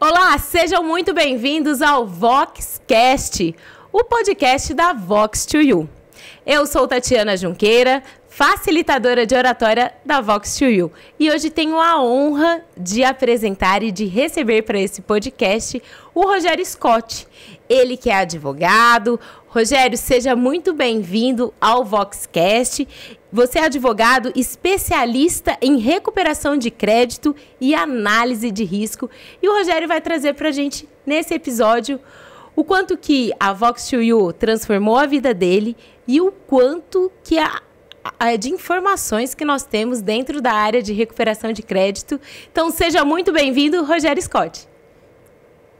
Olá, sejam muito bem-vindos ao VoxCast, o podcast da Vox2U. Eu sou Tatiana Junqueira, facilitadora de oratória da Vox2U, e hoje tenho a honra de apresentar e de receber para esse podcast o Rogério Scott. Ele que é advogado. Rogério, seja muito bem-vindo ao VoxCast. Você é advogado especialista em recuperação de crédito e análise de risco. E o Rogério vai trazer para a gente, nesse episódio, o quanto que a Vox2U transformou a vida dele e o quanto que de informações que nós temos dentro da área de recuperação de crédito. Então, seja muito bem-vindo, Rogério Scott.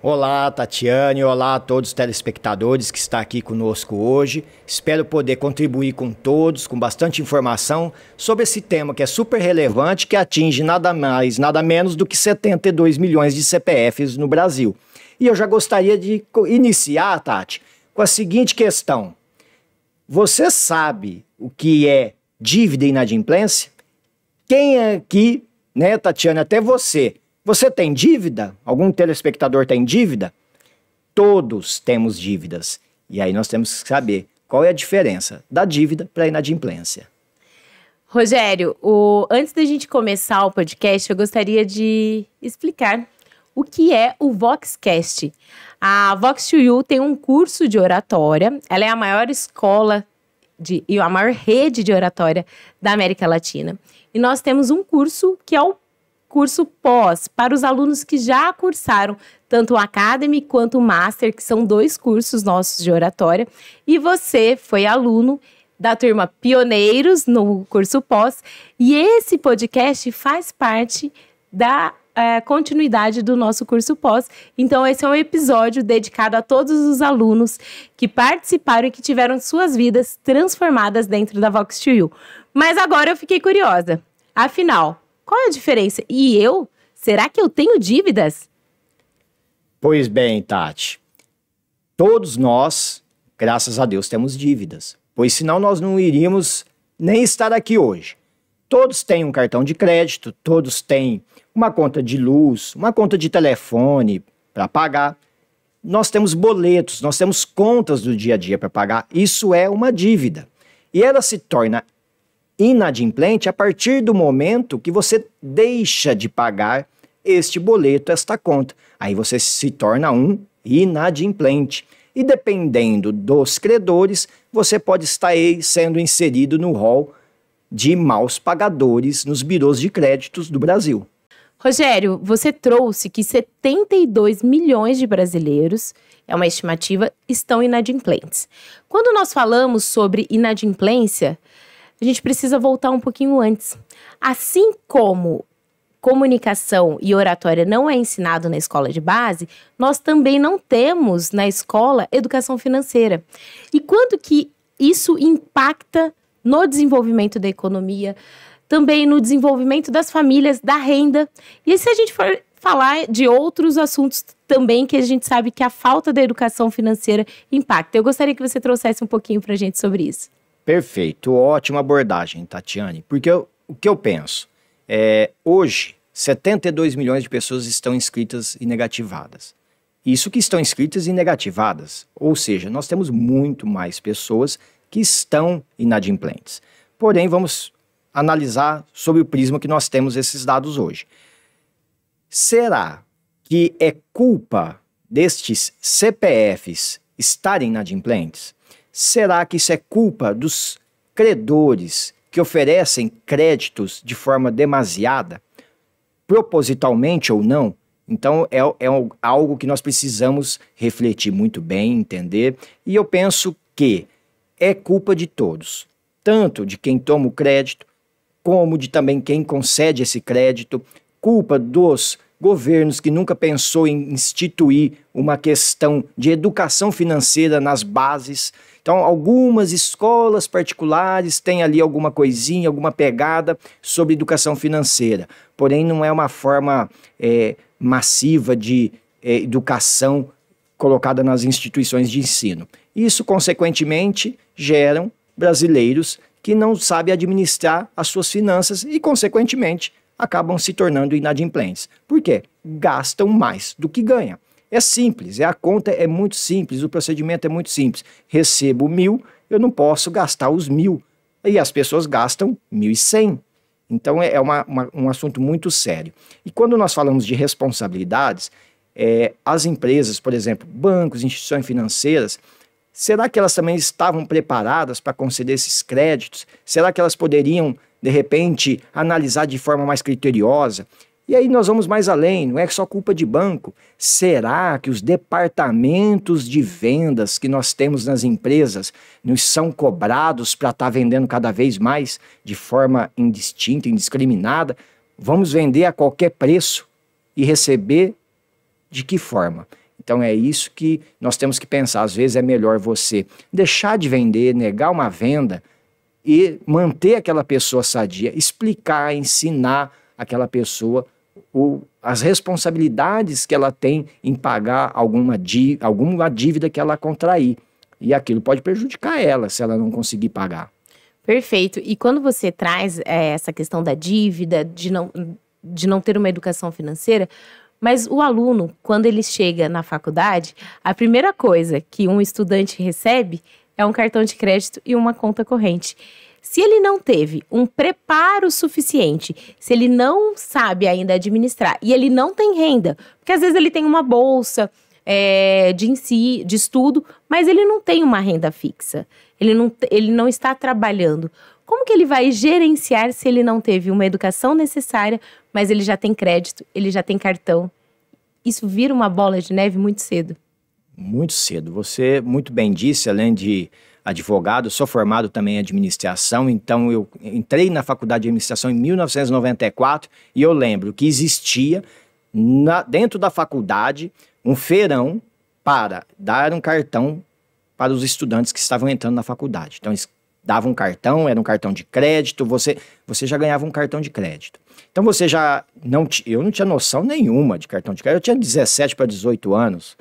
Olá, Tatiane, olá a todos os telespectadores que estão aqui conosco hoje. Espero poder contribuir com todos, com bastante informação sobre esse tema que é super relevante, que atinge nada mais, nada menos do que 72 milhões de CPFs no Brasil. E eu já gostaria de iniciar, Tati, com a seguinte questão. Você sabe o que é dívida e inadimplência? Quem aqui, né, Tatiane, até você tem dívida? Algum telespectador tem dívida? Todos temos dívidas. E aí nós temos que saber qual é a diferença da dívida para a inadimplência. Rogério, antes da gente começar o podcast, eu gostaria de explicar o que é o VoxCast. A Vox2U tem um curso de oratória. Ela é a maior escola e a maior rede de oratória da América Latina. E nós temos um curso que é o curso pós, para os alunos que já cursaram tanto o Academy quanto o Master, que são 2 cursos nossos de oratória. E você foi aluno da turma Pioneiros no curso pós. E esse podcast faz parte da continuidade do nosso curso pós. Então, esse é um episódio dedicado a todos os alunos que participaram e que tiveram suas vidas transformadas dentro da Vox2U. Mas agora eu fiquei curiosa. Afinal, qual é a diferença? Será que eu tenho dívidas? Pois bem, Tati, todos nós, graças a Deus, temos dívidas, pois senão nós não iríamos nem estar aqui hoje. Todos têm um cartão de crédito, todos têm uma conta de luz, uma conta de telefone para pagar. Nós temos boletos, nós temos contas do dia a dia para pagar. Isso é uma dívida. E ela se torna inadimplente a partir do momento que você deixa de pagar este boleto, esta conta. Aí você se torna um inadimplente. E dependendo dos credores, você pode estar aí sendo inserido no rol de maus pagadores nos birôs de créditos do Brasil. Rogério, você trouxe que 72 milhões de brasileiros, é uma estimativa, estão inadimplentes. Quando nós falamos sobre inadimplência, a gente precisa voltar um pouquinho antes. Assim como comunicação e oratória não é ensinado na escola de base, nós também não temos na escola educação financeira. E quanto que isso impacta no desenvolvimento da economia, também no desenvolvimento das famílias, da renda. E se a gente for falar de outros assuntos também que a gente sabe que a falta da educação financeira impacta. Eu gostaria que você trouxesse um pouquinho para a gente sobre isso. Perfeito, ótima abordagem, Tatiane, porque o que eu penso hoje 72 milhões de pessoas estão inscritas e negativadas. Isso que estão inscritas e negativadas, ou seja, nós temos muito mais pessoas que estão inadimplentes. Porém, vamos analisar sob o prisma que nós temos esses dados hoje. Será que é culpa destes CPFs estarem inadimplentes? Será que isso é culpa dos credores que oferecem créditos de forma demasiada, propositalmente ou não? Então, é algo que nós precisamos refletir muito bem, entender. E eu penso que é culpa de todos, tanto de quem toma o crédito, como de também quem concede esse crédito, culpa dos governos que nunca pensou em instituir uma questão de educação financeira nas bases. Então, algumas escolas particulares têm ali alguma coisinha, alguma pegada sobre educação financeira, porém não é uma forma massiva de educação colocada nas instituições de ensino. Isso, consequentemente, geram brasileiros que não sabem administrar as suas finanças e, consequentemente, acabam se tornando inadimplentes. Por quê? Gastam mais do que ganham. É simples, a conta é muito simples, o procedimento é muito simples. Recebo 1.000, eu não posso gastar os 1.000. E as pessoas gastam 1.100. Então é um assunto muito sério. E quando nós falamos de responsabilidades, as empresas, por exemplo, bancos, instituições financeiras, será que elas também estavam preparadas para conceder esses créditos? Será que elas poderiam, de repente, analisar de forma mais criteriosa? E aí nós vamos mais além, não é só culpa de banco. Será que os departamentos de vendas que nós temos nas empresas nos são cobrados para estar vendendo cada vez mais de forma indistinta, indiscriminada? Vamos vender a qualquer preço e receber de que forma? Então é isso que nós temos que pensar. Às vezes é melhor você deixar de vender, negar uma venda e manter aquela pessoa sadia, explicar, ensinar aquela pessoa as responsabilidades que ela tem em pagar alguma dívida que ela contrair. E aquilo pode prejudicar ela se ela não conseguir pagar. Perfeito. E quando você traz essa questão da dívida, de não ter uma educação financeira, mas o aluno, quando ele chega na faculdade, a primeira coisa que um estudante recebe é um cartão de crédito e uma conta corrente. Se ele não teve um preparo suficiente, se ele não sabe ainda administrar e ele não tem renda, porque às vezes ele tem uma bolsa de estudo, mas ele não tem uma renda fixa, ele não está trabalhando. Como que ele vai gerenciar se ele não teve uma educação necessária, mas ele já tem crédito, ele já tem cartão? Isso vira uma bola de neve muito cedo. Muito cedo. Você muito bem disse, além de advogado, sou formado também em administração, então eu entrei na faculdade de administração em 1994 e eu lembro que existia dentro da faculdade um feirão para dar um cartão para os estudantes que estavam entrando na faculdade. Então eles davam um cartão, era um cartão de crédito, você já ganhava um cartão de crédito. Então eu não tinha noção nenhuma de cartão de crédito, eu tinha 17 para 18 anos.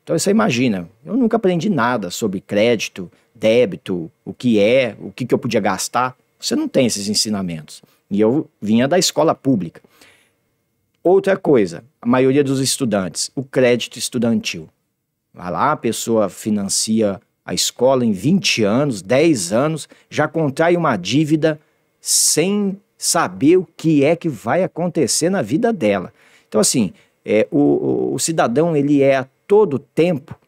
Então você imagina, eu nunca aprendi nada sobre crédito, débito, o que eu podia gastar. Você não tem esses ensinamentos. E eu vinha da escola pública. Outra coisa, a maioria dos estudantes, o crédito estudantil. Vai lá, a pessoa financia a escola em 20 anos, 10 anos, já contrai uma dívida sem saber o que é que vai acontecer na vida dela. Então assim, o cidadão ele a todo tempo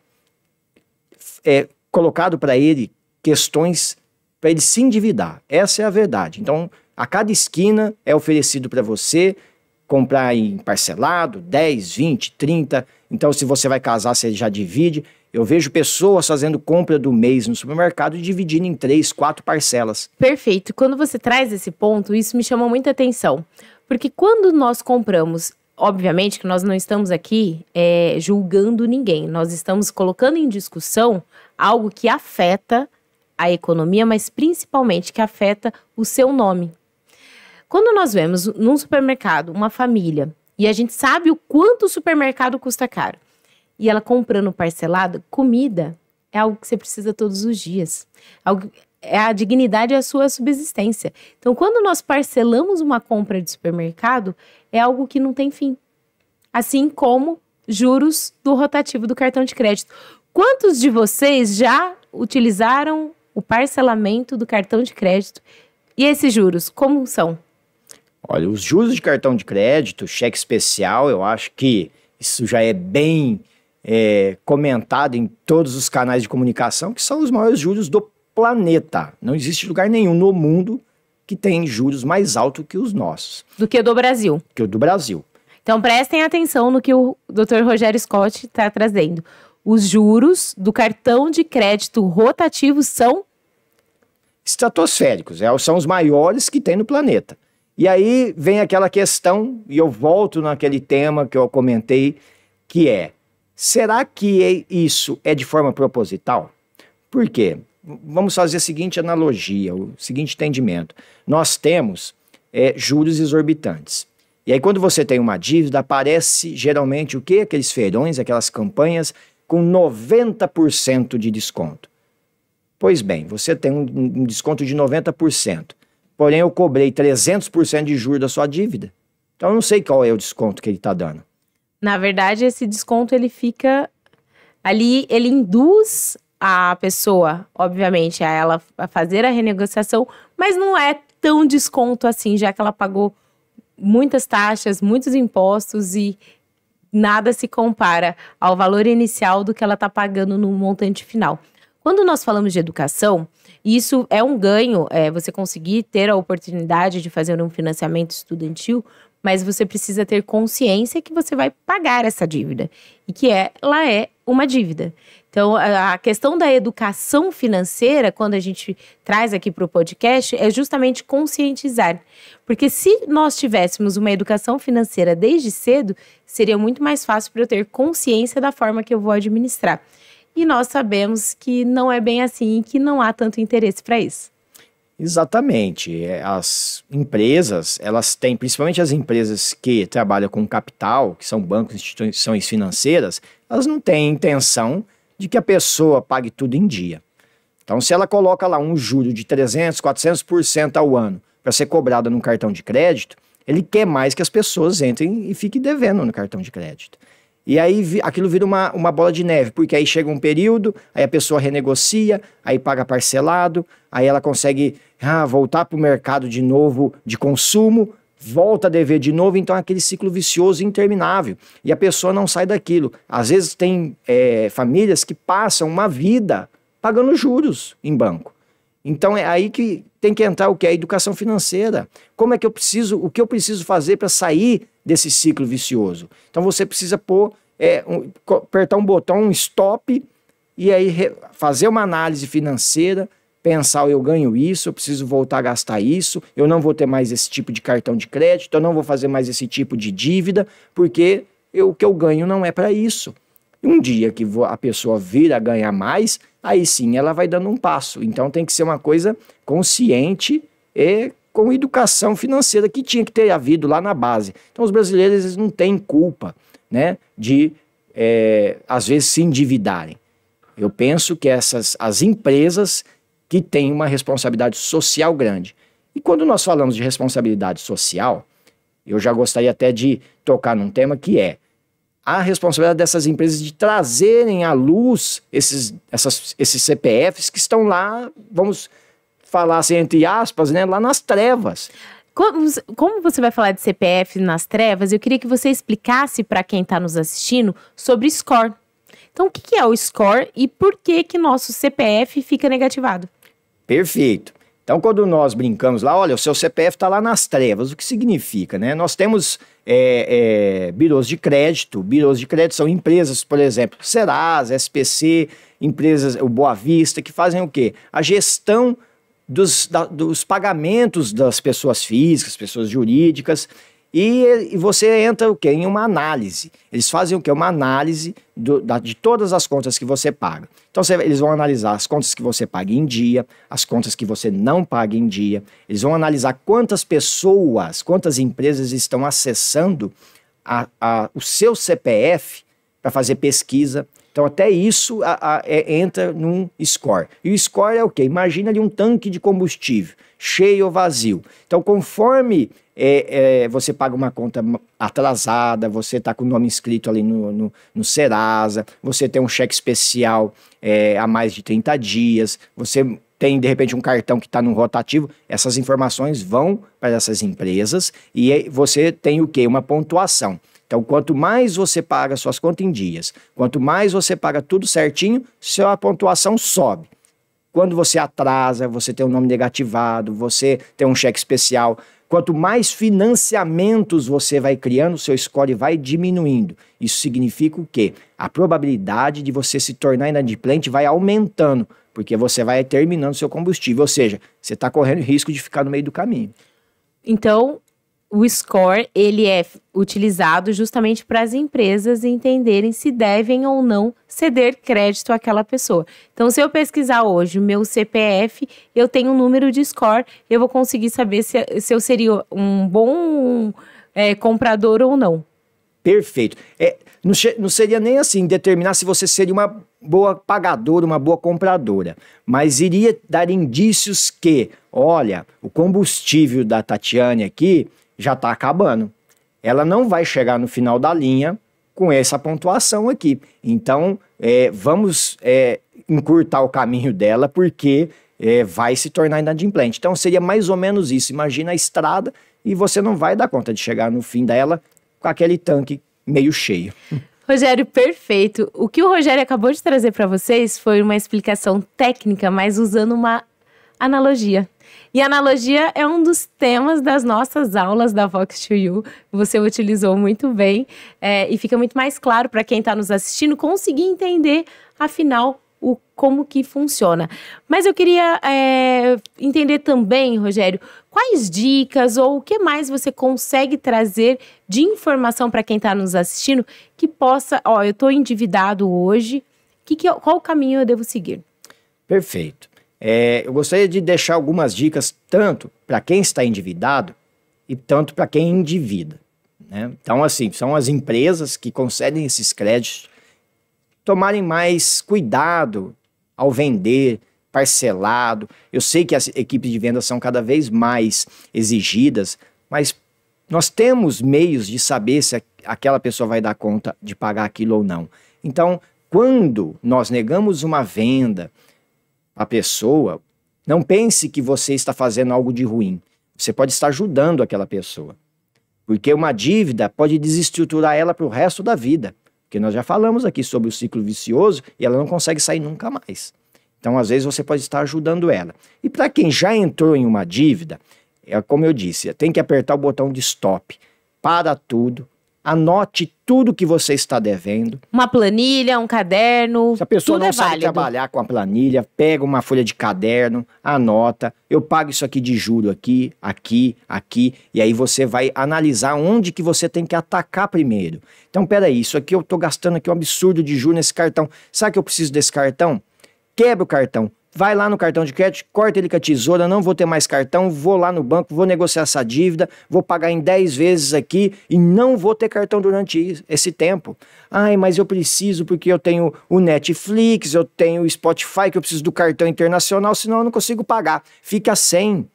colocado para ele questões para ele se endividar. Essa é a verdade. Então, a cada esquina é oferecido para você comprar em parcelado, 10, 20, 30. Então, se você vai casar, você já divide. Eu vejo pessoas fazendo compra do mês no supermercado e dividindo em 3, 4 parcelas. Perfeito. Quando você traz esse ponto, isso me chama muita atenção. Porque quando nós compramos, obviamente que nós não estamos aqui julgando ninguém. Nós estamos colocando em discussão algo que afeta a economia, mas principalmente que afeta o seu nome. Quando nós vemos num supermercado uma família e a gente sabe o quanto o supermercado custa caro e ela comprando parcelado, comida é algo que você precisa todos os dias. A dignidade é a sua subsistência. Então, quando nós parcelamos uma compra de supermercado, é algo que não tem fim. Assim como juros do rotativo do cartão de crédito. Quantos de vocês já utilizaram o parcelamento do cartão de crédito? E esses juros, como são? Olha, os juros de cartão de crédito, cheque especial, eu acho que isso já é bem comentado em todos os canais de comunicação, que são os maiores juros do planeta. Não existe lugar nenhum no mundo que tem juros mais altos que os nossos. Do que o do Brasil. Que o do Brasil. Então prestem atenção no que o Dr. Rogério Scott está trazendo. Os juros do cartão de crédito rotativo são estratosféricos, são os maiores que tem no planeta. E aí vem aquela questão, e eu volto naquele tema que eu comentei, que será que isso é de forma proposital? Por quê? Vamos fazer a seguinte analogia, o seguinte entendimento. Nós temos juros exorbitantes. E aí quando você tem uma dívida, aparece geralmente o quê? Aqueles feirões, aquelas campanhas com 90% de desconto. Pois bem, você tem um desconto de 90%. Porém, eu cobrei 300% de juros da sua dívida. Então, eu não sei qual é o desconto que ele está dando. Na verdade, esse desconto, ele fica ali, ele induz a pessoa, obviamente, a ela a fazer a renegociação, mas não é tão desconto assim, já que ela pagou muitas taxas, muitos impostos e nada se compara ao valor inicial do que ela está pagando no montante final. Quando nós falamos de educação, isso é um ganho, você conseguir ter a oportunidade de fazer um financiamento estudantil, mas você precisa ter consciência que você vai pagar essa dívida e que ela é uma dívida. Então, a questão da educação financeira, quando a gente traz aqui para o podcast, é justamente conscientizar. Porque se nós tivéssemos uma educação financeira desde cedo, seria muito mais fácil para eu ter consciência da forma que eu vou administrar. E nós sabemos que não é bem assim e que não há tanto interesse para isso. Exatamente. As empresas, elas têm, principalmente as empresas que trabalham com capital, que são bancos, instituições financeiras, elas não têm intenção de que a pessoa pague tudo em dia. Então, se ela coloca lá um juro de 300%, 400% ao ano para ser cobrada num cartão de crédito, ele quer mais que as pessoas entrem e fiquem devendo no cartão de crédito. E aí aquilo vira uma bola de neve, porque aí chega um período, aí a pessoa renegocia, aí paga parcelado, aí ela consegue voltar para o mercado de novo de consumo, volta a dever de novo, então é aquele ciclo vicioso interminável. E a pessoa não sai daquilo. Às vezes tem famílias que passam uma vida pagando juros em banco. Então é aí que tem que entrar o que é a educação financeira. Como é que o que eu preciso fazer para sair desse ciclo vicioso? Então você precisa apertar um botão, um stop, e aí fazer uma análise financeira, pensar, eu ganho isso, eu preciso voltar a gastar isso, eu não vou ter mais esse tipo de cartão de crédito, eu não vou fazer mais esse tipo de dívida, porque o que eu ganho não é para isso. Um dia que a pessoa vir a ganhar mais, aí sim ela vai dando um passo. Então tem que ser uma coisa consciente e com educação financeira que tinha que ter havido lá na base. Então os brasileiros eles não têm culpa, né, de às vezes se endividarem. Eu penso que as empresas que têm uma responsabilidade social grande. E quando nós falamos de responsabilidade social, eu já gostaria até de tocar num tema que é a responsabilidade dessas empresas de trazerem à luz esses CPFs que estão lá, vamos falar assim, entre aspas, né, lá nas trevas. Como você vai falar de CPF nas trevas, eu queria que você explicasse para quem está nos assistindo sobre score. Então, o que é o score e por que nosso CPF fica negativado? Perfeito. Então, quando nós brincamos lá, olha, o seu CPF está lá nas trevas, o que significa, né? Nós temos birôs de crédito. Birôs de crédito são empresas, por exemplo, Serasa, SPC, empresas, o Boa Vista, que fazem o quê? A gestão dos pagamentos das pessoas físicas, pessoas jurídicas, e você entra o quê? Em uma análise. Eles fazem o quê? Uma análise de todas as contas que você paga. Então eles vão analisar as contas que você paga em dia, as contas que você não paga em dia. Eles vão analisar quantas pessoas, quantas empresas estão acessando o seu CPF para fazer pesquisa. Então até isso entra num score. E o score é o quê? Imagina ali um tanque de combustível, cheio ou vazio. Então conforme você paga uma conta atrasada, você está com o nome inscrito ali no Serasa, você tem um cheque especial há mais de 30 dias, você tem de repente um cartão que está no rotativo, essas informações vão para essas empresas e você tem o quê? Uma pontuação. Então, quanto mais você paga suas contas em dias, quanto mais você paga tudo certinho, sua pontuação sobe. Quando você atrasa, você tem um nome negativado, você tem um cheque especial. Quanto mais financiamentos você vai criando, seu score vai diminuindo. Isso significa o quê? A probabilidade de você se tornar inadimplente vai aumentando, porque você vai terminando seu combustível, ou seja, você está correndo risco de ficar no meio do caminho. Então, o score, ele é utilizado justamente para as empresas entenderem se devem ou não ceder crédito àquela pessoa. Então, se eu pesquisar hoje o meu CPF, eu tenho um número de score, eu vou conseguir saber se eu seria um bom comprador ou não. Perfeito. Não seria nem assim determinar se você seria uma boa pagadora, uma boa compradora, mas iria dar indícios que, olha, o combustível da Tatiane aqui já está acabando. ela não vai chegar no final da linha com essa pontuação aqui. Então, vamos encurtar o caminho dela, porque vai se tornar inadimplente. Então, seria mais ou menos isso. Imagina a estrada e você não vai dar conta de chegar no fim dela com aquele tanque meio cheio. Rogério, perfeito. O que o Rogério acabou de trazer para vocês foi uma explicação técnica, mas usando uma analogia. E analogia é um dos temas das nossas aulas da Vox2U. Você utilizou muito bem e fica muito mais claro para quem está nos assistindo conseguir entender, afinal, como que funciona. Mas eu queria entender também, Rogério, quais dicas ou o que mais você consegue trazer de informação para quem está nos assistindo que possa, eu estou endividado hoje, qual o caminho eu devo seguir? Perfeito. Eu gostaria de deixar algumas dicas tanto para quem está endividado e tanto para quem endivida, né? Então, assim, são as empresas que concedem esses créditos tomarem mais cuidado ao vender parcelado. Eu sei que as equipes de vendas são cada vez mais exigidas, mas nós temos meios de saber se aquela pessoa vai dar conta de pagar aquilo ou não. Então, quando nós negamos uma venda à pessoa, não pense que você está fazendo algo de ruim. Você pode estar ajudando aquela pessoa. Porque uma dívida pode desestruturar ela para o resto da vida. Porque nós já falamos aqui sobre o ciclo vicioso e ela não consegue sair nunca mais. Então, às vezes, você pode estar ajudando ela. E para quem já entrou em uma dívida, como eu disse, tem que apertar o botão de stop. Para tudo. Anote tudo que você está devendo. Uma planilha, um caderno. Se a pessoa tudo não sabe válido. trabalhar com a planilha, pega uma folha de caderno, anota. Eu pago isso aqui de juro aqui, aqui, aqui. E aí você vai analisar onde que você tem que atacar primeiro. Então, peraí, isso aqui eu estou gastando aqui um absurdo de juros nesse cartão. Sabe que eu preciso desse cartão? Quebra o cartão. Vai lá no cartão de crédito, corta ele com a tesoura, não vou ter mais cartão, vou lá no banco, vou negociar essa dívida, vou pagar em 10 vezes aqui e não vou ter cartão durante esse tempo. Ai, mas eu preciso porque eu tenho o Netflix, eu tenho o Spotify, que eu preciso do cartão internacional, senão eu não consigo pagar. Fica sem.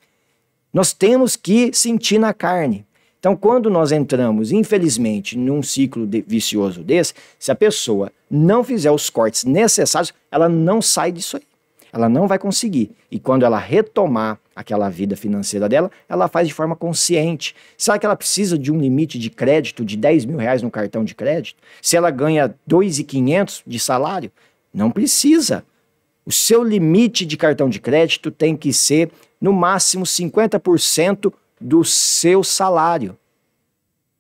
Nós temos que sentir na carne. Então, quando nós entramos, infelizmente, num ciclo vicioso desse, se a pessoa não fizer os cortes necessários, ela não sai disso aí. Ela não vai conseguir. E quando ela retomar aquela vida financeira dela, ela faz de forma consciente. Será que ela precisa de um limite de crédito de 10 mil reais no cartão de crédito? Se ela ganha 2.500 de salário? Não precisa. O seu limite de cartão de crédito tem que ser, no máximo, 50% do seu salário.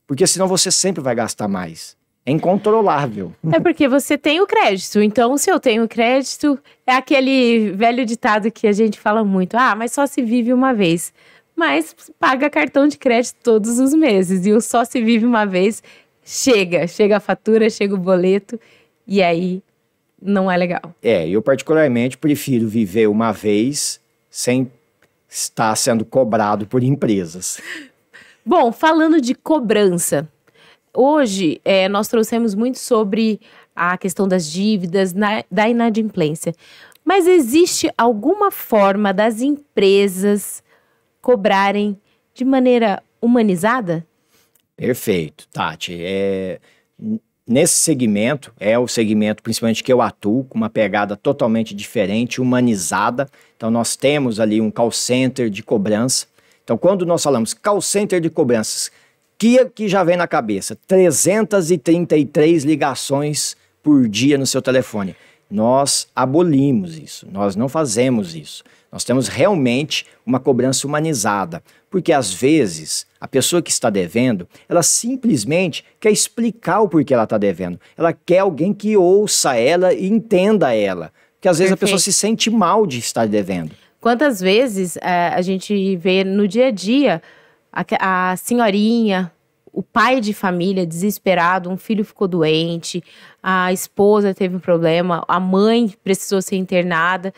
Porque senão você sempre vai gastar mais. É incontrolável. É porque você tem o crédito. Então, se eu tenho crédito, é aquele velho ditado que a gente fala muito. Mas só se vive uma vez. Mas paga cartão de crédito todos os meses. E o só se vive uma vez, chega a fatura, chega o boleto. E aí, não é legal. Eu particularmente prefiro viver uma vez sem estar sendo cobrado por empresas. Bom, falando de cobrança... Hoje, nós trouxemos muito sobre a questão das dívidas, da inadimplência. Mas existe alguma forma das empresas cobrarem de maneira humanizada? Perfeito, Tati. Nesse segmento, é o segmento principalmente que eu atuo, com uma pegada totalmente diferente, humanizada. Então, nós temos ali um call center de cobrança. Então, quando nós falamos call center de cobranças, que já vem na cabeça? 333 ligações por dia no seu telefone. Nós abolimos isso, nós não fazemos isso. Nós temos realmente uma cobrança humanizada, porque às vezes a pessoa que está devendo, ela simplesmente quer explicar o porquê ela está devendo. Ela quer alguém que ouça ela e entenda ela, porque às vezes a pessoa se sente mal de estar devendo. Quantas vezes a gente vê no dia a dia a senhorinha, o pai de família desesperado, um filho ficou doente, a esposa teve um problema, a mãe precisou ser internada.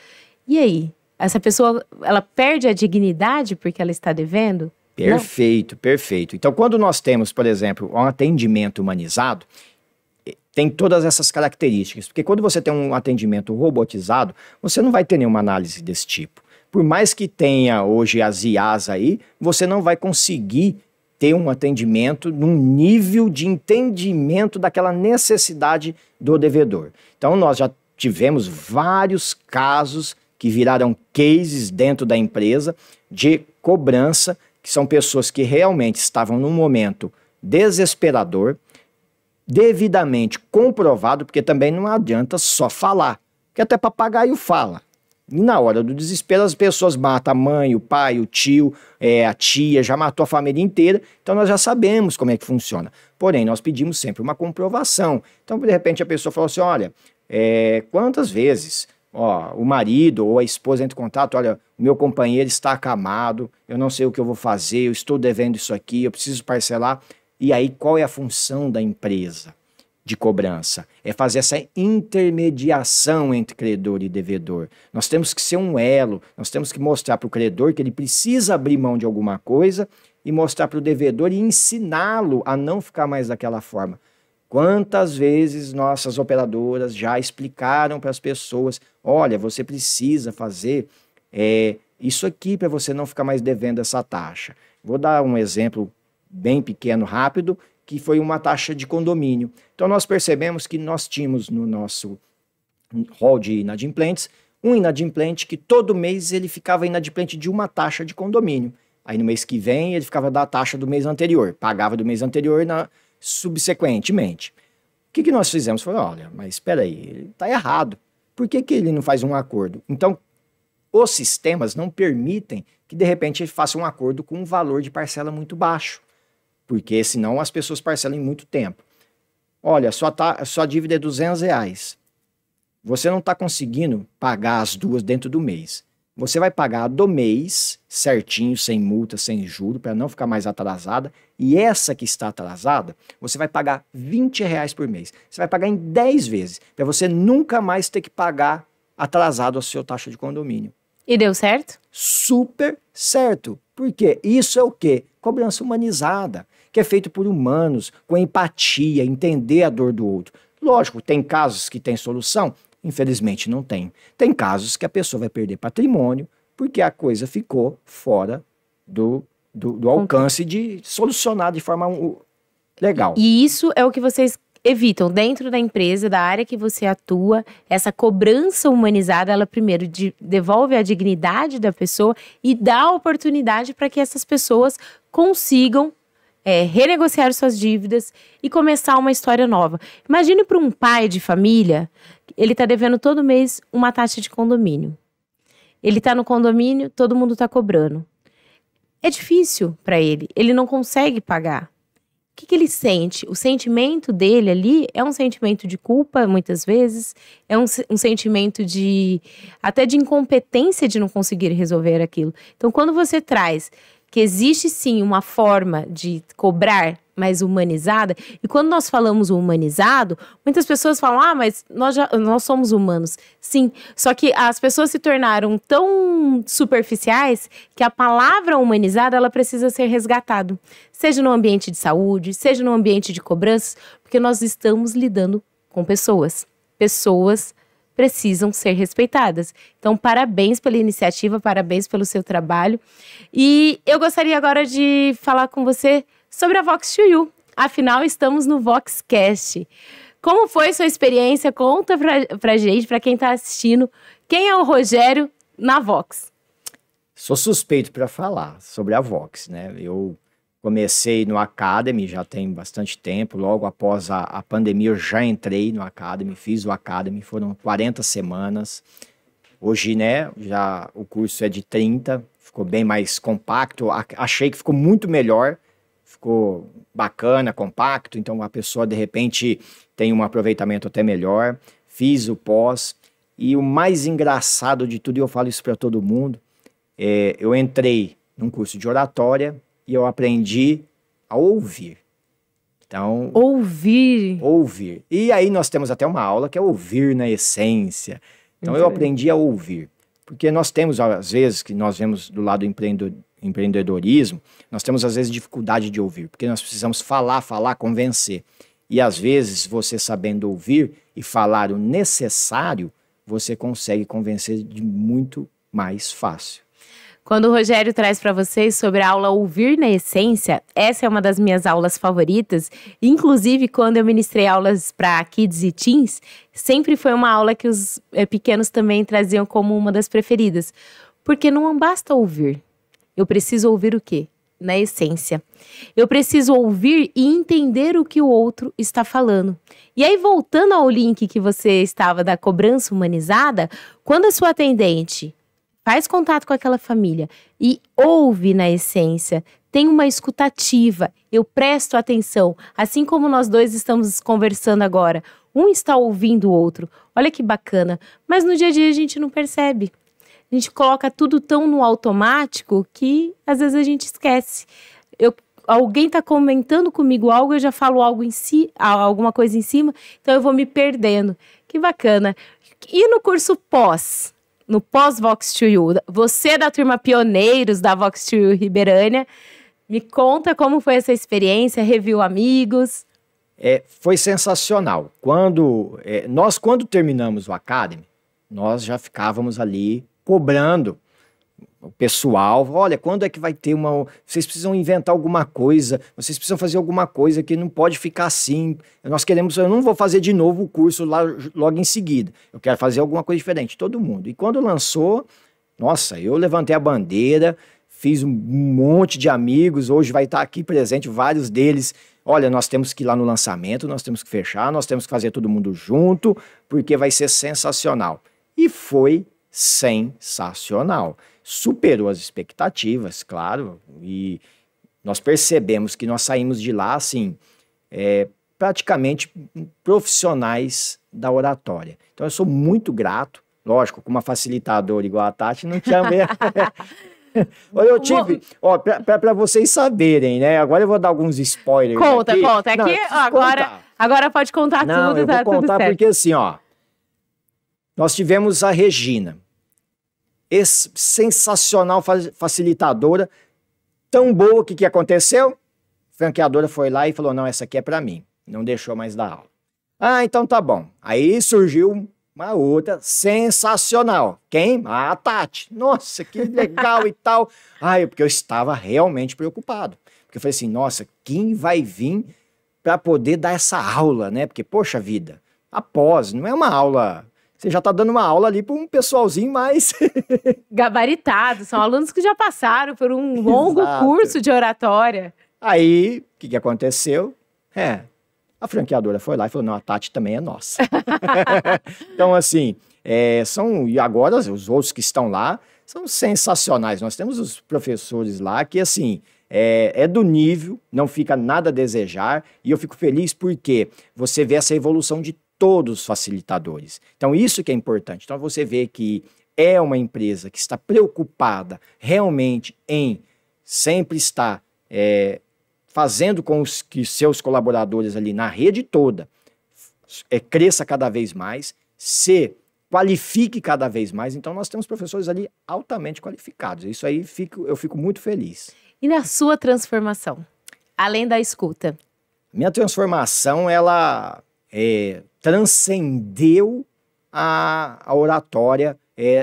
E aí? Essa pessoa, ela perde a dignidade porque ela está devendo? Perfeito, perfeito. Então, quando nós temos, por exemplo, um atendimento humanizado, tem todas essas características. Porque quando você tem um atendimento robotizado, você não vai ter nenhuma análise desse tipo. Por mais que tenha hoje as IAs aí, você não vai conseguir ter um atendimento num nível de entendimento daquela necessidade do devedor. Então, nós já tivemos vários casos que viraram cases dentro da empresa de cobrança, que são pessoas que realmente estavam num momento desesperador, devidamente comprovado, porque também não adianta só falar, porque até papagaio fala. E na hora do desespero as pessoas matam a mãe, o pai, o tio, a tia, já matou a família inteira, então nós já sabemos como é que funciona. Porém, nós pedimos sempre uma comprovação. Então, de repente, a pessoa falou assim, olha, quantas vezes o marido ou a esposa entra em contato, olha, o meu companheiro está acamado, eu não sei o que eu vou fazer, eu estou devendo isso aqui, eu preciso parcelar. E aí, qual é a função da empresa de cobrança? É fazer essa intermediação entre credor e devedor. Nós temos que ser um elo, nós temos que mostrar para o credor que ele precisa abrir mão de alguma coisa e mostrar para o devedor e ensiná-lo a não ficar mais daquela forma. Quantas vezes nossas operadoras já explicaram para as pessoas, olha, você precisa fazer isso aqui para você não ficar mais devendo essa taxa. Vou dar um exemplo bem pequeno, rápido, que foi uma taxa de condomínio. Então, nós percebemos que nós tínhamos no nosso rol de inadimplentes, um inadimplente que todo mês ele ficava inadimplente de uma taxa de condomínio. Aí, no mês que vem, ele ficava da taxa do mês anterior, pagava do mês anterior subsequentemente. O que nós fizemos? Foi, olha, mas espera aí, ele está errado. Por que ele não faz um acordo? Então, os sistemas não permitem que, de repente, ele faça um acordo com um valor de parcela muito baixo. Porque senão as pessoas parcelam em muito tempo. Olha, sua dívida é R$200. Você não está conseguindo pagar as duas dentro do mês. Você vai pagar a do mês, certinho, sem multa, sem juro, para não ficar mais atrasada. E essa que está atrasada, você vai pagar R$20 por mês. Você vai pagar em 10 vezes, para você nunca mais ter que pagar atrasado a sua taxa de condomínio. E deu certo? Super certo. Por quê? Isso é o quê? Cobrança humanizada, que é feito por humanos, com empatia, entender a dor do outro. Lógico, tem casos que tem solução? Infelizmente não tem. Tem casos que a pessoa vai perder patrimônio porque a coisa ficou fora do alcance de solucionar de forma legal. E isso é o que vocês evitam dentro da empresa, da área que você atua, essa cobrança humanizada, ela primeiro devolve a dignidade da pessoa e dá oportunidade para que essas pessoas consigam renegociar suas dívidas e começar uma história nova. Imagine para um pai de família, ele está devendo todo mês uma taxa de condomínio. Ele está no condomínio, todo mundo está cobrando. É difícil para ele não consegue pagar. O que ele sente? O sentimento dele ali é um sentimento de culpa, muitas vezes, é um sentimento até de incompetência de não conseguir resolver aquilo. Então, quando você traz que existe sim uma forma de cobrar mais humanizada, e quando nós falamos humanizado, muitas pessoas falam, mas nós somos humanos. Sim, só que as pessoas se tornaram tão superficiais que a palavra humanizada, ela precisa ser resgatada. Seja no ambiente de saúde, seja no ambiente de cobranças, porque nós estamos lidando com pessoas. Pessoas precisam ser respeitadas. Então, parabéns pela iniciativa, parabéns pelo seu trabalho. E eu gostaria agora de falar com você sobre a Vox2U. Afinal, estamos no VoxCast. Como foi sua experiência? Conta pra gente, pra quem tá assistindo. Quem é o Rogério na Vox? Sou suspeito para falar sobre a Vox, né? Eu comecei no Academy, já tem bastante tempo. Logo após a pandemia, eu já entrei no Academy, fiz o Academy, foram 40 semanas. Hoje, né, já o curso é de 30, ficou bem mais compacto. Achei que ficou muito melhor, ficou bacana, compacto, então a pessoa, de repente, tem um aproveitamento até melhor. Fiz o pós, e o mais engraçado de tudo, e eu falo isso para todo mundo, eu entrei num curso de oratória, e eu aprendi a ouvir. Então, ouvir. E aí nós temos até uma aula que é ouvir na essência. Então eu aprendi a ouvir. Porque nós temos, às vezes, que nós vemos do lado do empreendedorismo, nós temos às vezes dificuldade de ouvir. Porque nós precisamos falar, convencer. E às vezes, você sabendo ouvir e falar o necessário, você consegue convencer de muito mais fácil. Quando o Rogério traz para vocês sobre a aula Ouvir na Essência, essa é uma das minhas aulas favoritas. Inclusive, quando eu ministrei aulas para kids e teens, sempre foi uma aula que os pequenos também traziam como uma das preferidas. Porque não basta ouvir. Eu preciso ouvir o quê? Na essência. Eu preciso ouvir e entender o que o outro está falando. E aí, voltando ao link que você estava da cobrança humanizada, quando a sua atendente faz contato com aquela família e ouve na essência, tem uma escutativa, eu presto atenção, assim como nós dois estamos conversando agora. Um está ouvindo o outro. Olha que bacana. Mas no dia a dia a gente não percebe. A gente coloca tudo tão no automático que às vezes a gente esquece. Alguém está comentando comigo algo, eu já falo algo alguma coisa em cima, então eu vou me perdendo. Que bacana. E no curso pós? No pós-Vox2U, você é da turma Pioneiros da Vox2U Ribeirânia, me conta como foi essa experiência, reviu amigos? Foi sensacional. Quando terminamos o Academy, nós já ficávamos ali cobrando o pessoal, olha, quando é que vai ter vocês precisam inventar alguma coisa, vocês precisam fazer alguma coisa que não pode ficar assim, eu não vou fazer de novo o curso lá logo em seguida, eu quero fazer alguma coisa diferente, todo mundo. E quando lançou, nossa, eu levantei a bandeira, fiz um monte de amigos, hoje vai estar aqui presente vários deles, olha, nós temos que ir lá no lançamento, nós temos que fechar, nós temos que fazer todo mundo junto, porque vai ser sensacional. E foi sensacional. Superou as expectativas, claro, e nós percebemos que nós saímos de lá, assim, praticamente profissionais da oratória. Então eu sou muito grato, lógico, com uma facilitadora igual a Tati, não tinha mesmo. Olha, eu tive, para vocês saberem, né, agora eu vou dar alguns spoilers. Conta, aqui. Conta, aqui agora pode contar não, tudo, eu tá vou contar tudo certo. Porque assim, nós tivemos a Regina, sensacional facilitadora, tão boa que aconteceu? A franqueadora foi lá e falou, não, essa aqui é para mim, não deixou mais dar aula. Ah, então tá bom. Aí surgiu uma outra sensacional. Quem? A Tati. Nossa, que legal e tal. Porque eu estava realmente preocupado. Porque eu falei assim, nossa, quem vai vir para poder dar essa aula, né? Porque, poxa vida, não é uma aula... Você já está dando uma aula ali para um pessoalzinho mais... gabaritado, são alunos que já passaram por um longo curso de oratória. Aí, o que aconteceu? A franqueadora foi lá e falou, não, a Tati também é nossa. Então, assim, e agora os outros que estão lá são sensacionais. Nós temos os professores lá que, assim, é do nível, não fica nada a desejar, e eu fico feliz porque você vê essa evolução de todos os facilitadores. Então, isso que é importante. Então, você vê que é uma empresa que está preocupada realmente em sempre estar fazendo com que seus colaboradores ali na rede toda cresça cada vez mais, se qualifique cada vez mais. Então, nós temos professores ali altamente qualificados. Isso aí eu fico muito feliz. E na sua transformação, além da escuta? Minha transformação, ela... transcendeu a oratória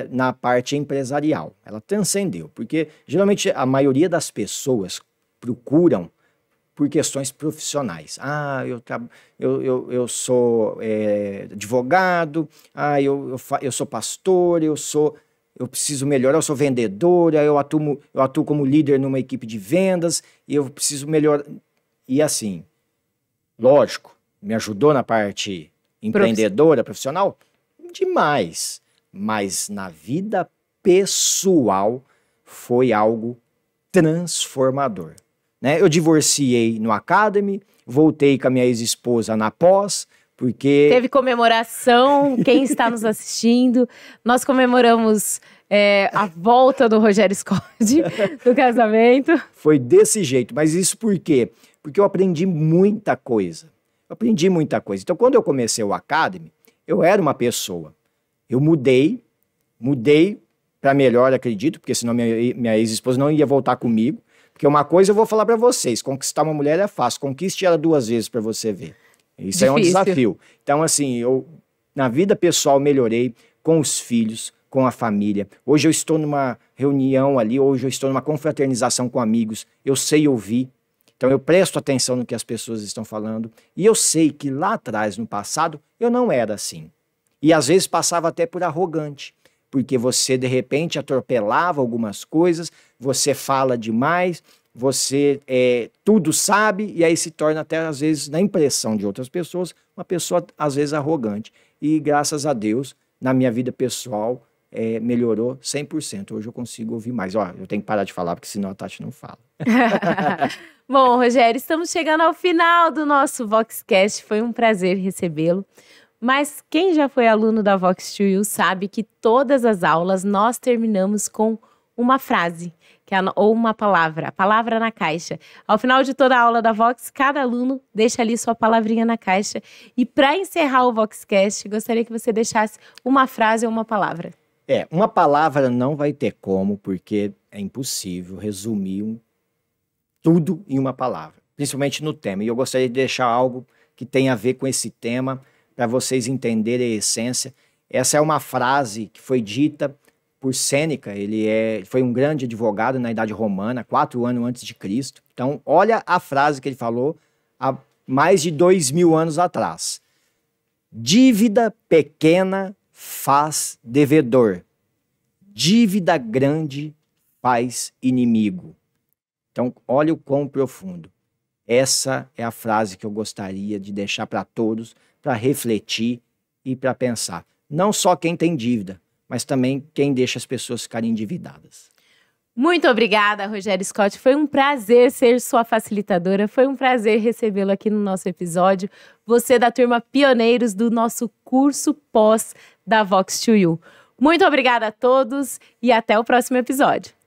na parte empresarial. Ela transcendeu, porque geralmente a maioria das pessoas procuram por questões profissionais. Eu sou advogado, eu sou pastor, eu preciso melhorar, eu sou vendedora, eu atuo como líder numa equipe de vendas, e eu preciso melhorar. E assim, lógico, me ajudou na parte empreendedora, profissional? Demais. Mas na vida pessoal foi algo transformador. Né? Eu divorciei no Academy, voltei com a minha ex-esposa na pós, porque... Teve comemoração, quem está nos assistindo, nós comemoramos a volta do Rogério Scott do casamento. Foi desse jeito, mas isso por quê? Porque eu aprendi muita coisa. Então, quando eu comecei o Academy, eu era uma pessoa. Eu mudei para melhor, acredito, porque senão minha ex-esposa não ia voltar comigo. Porque uma coisa eu vou falar para vocês, conquistar uma mulher é fácil, conquiste ela 2 vezes para você ver. Isso difícil. É um desafio. Então, assim, eu na vida pessoal melhorei, com os filhos, com a família. Hoje eu estou numa reunião ali, hoje eu estou numa confraternização com amigos, eu sei ouvir. Então eu presto atenção no que as pessoas estão falando. E eu sei que lá atrás, no passado, eu não era assim. E às vezes passava até por arrogante. Porque você, de repente, atropelava algumas coisas, você fala demais, você tudo sabe, e aí se torna até, às vezes, na impressão de outras pessoas, uma pessoa, às vezes, arrogante. E graças a Deus, na minha vida pessoal, melhorou 100%. Hoje eu consigo ouvir mais. Ó, eu tenho que parar de falar, porque senão a Tati não fala. Bom, Rogério, estamos chegando ao final do nosso VoxCast. Foi um prazer recebê-lo. Mas quem já foi aluno da Vox2U sabe que todas as aulas nós terminamos com uma frase, ou uma palavra, a palavra na caixa. Ao final de toda a aula da Vox, cada aluno deixa ali sua palavrinha na caixa. E para encerrar o VoxCast, gostaria que você deixasse uma frase ou uma palavra. Uma palavra não vai ter como, porque é impossível resumir tudo em uma palavra, principalmente no tema. E eu gostaria de deixar algo que tenha a ver com esse tema, para vocês entenderem a essência. Essa é uma frase que foi dita por Sêneca. Ele foi um grande advogado na Idade Romana, 4 anos antes de Cristo. Então, olha a frase que ele falou há mais de 2000 anos atrás. Dívida pequena faz devedor. Dívida grande faz inimigo. Então, olha o quão profundo. Essa é a frase que eu gostaria de deixar para todos, para refletir e para pensar. Não só quem tem dívida, mas também quem deixa as pessoas ficarem endividadas. Muito obrigada, Rogério Scott. Foi um prazer ser sua facilitadora. Foi um prazer recebê-lo aqui no nosso episódio. Você da turma Pioneiros do nosso curso pós da Vox2U. Muito obrigada a todos e até o próximo episódio.